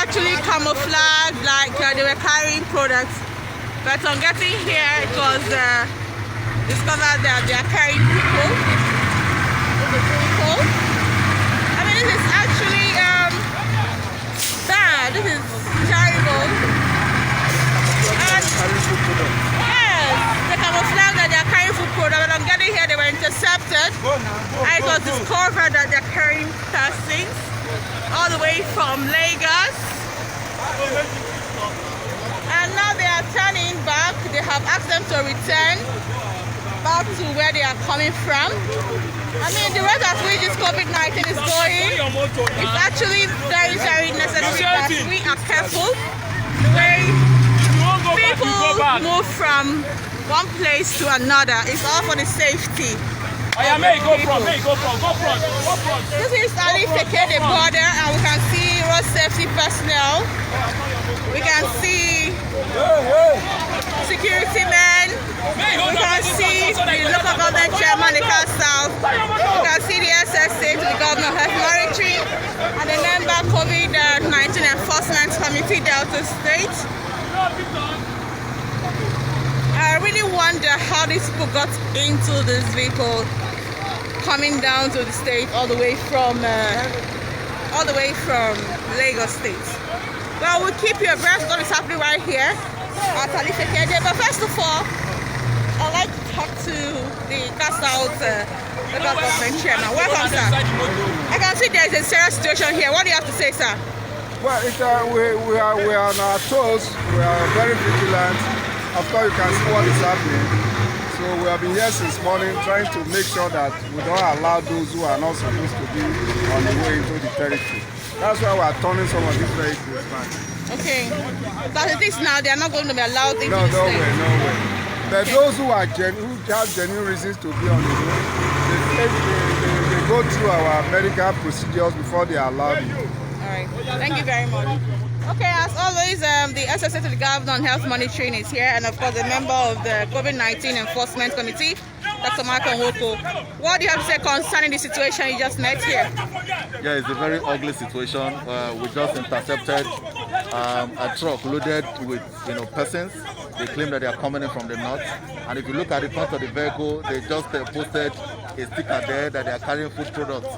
actually camouflaged, like they were carrying products. But on getting here, it was discovered that they are carrying people. I mean, this is actually bad. This is terrible. And yes, they camouflage that they are carrying food products. But on getting here, they were intercepted. And it was discovered that they are carrying things all the way from Lagos. And now they are turning back. They have asked them to return back to where they are coming from. I mean, the rate at which this COVID-19 is going is actually very, very necessary that we are careful the way people move from one place to another. It's all for the safety. This is Ali Fekede border, and we can see road safety personnel. We can see security men. We can see the local government chairman, the South. We can see the SSA to the Governor of Health Monitoring, and the member COVID-19 Enforcement Committee, Delta State. I really wonder how these people got into this vehicle coming down to the state all the way from Lagos State. Well, we'll keep you abreast of what is happening right here at Ali Fekede. But first of all, I'd like to talk to the South local government chairman. Welcome, sir. I can see there is a serious situation here. What do you have to say, sir? Well, we are on our toes. We are very vigilant. Of course, you can see what is happening. So we have been here since morning trying to make sure that we don't allow those who are not supposed to be on the way into the territory. That's why we are turning some of these vehicles back. Okay. But it is now, they are not going to be allowed into no, the state. No way. But okay, those who have genuine reasons to be on the road, they go through our medical procedures before they are allowed in. All right. Thank you very much. Okay, as always, the SSA to the Governor on Health Monitoring is here, and of course, a member of the COVID-19 Enforcement Committee, Dr. Michael Nwoko. What do you have to say concerning the situation you just met here? Yeah, it's a very ugly situation. We just intercepted a truck loaded with persons. They claim that they are coming in from the north, and if you look at the front of the vehicle, they just posted a sticker there that they are carrying food products.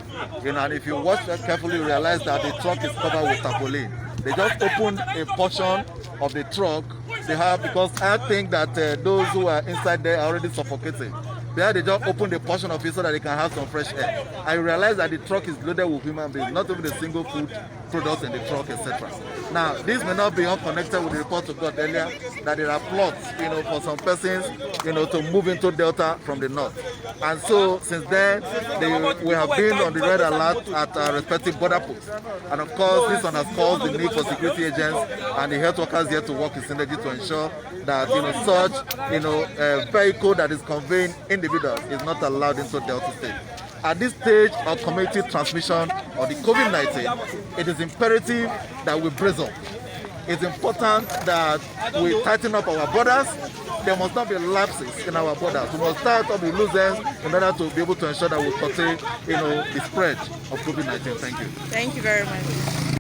And if you watch that carefully, you realize that the truck is covered with tarpaulin. They just opened a portion of the truck they have, because I think that those who are inside there are already suffocating. There they just opened a portion of it so that they can have some fresh air. I realize that the truck is loaded with human beings, not even a single food products in the truck, etc. Now, this may not be unconnected with the report we got earlier that there are plots, for some persons, to move into Delta from the north. And so, since then, we have been on the red alert at our respective border posts. And of course, this one has caused the need for security agents and the health workers here to work in synergy to ensure that, such, vehicle that is conveying individuals is not allowed into Delta State. At this stage of community transmission of the COVID-19, it is imperative that we brace up. It's important that we tighten up our borders. There must not be lapses in our borders. We must start up the loose ends in order to be able to ensure that we curtail, the spread of COVID-19. Thank you. Thank you very much.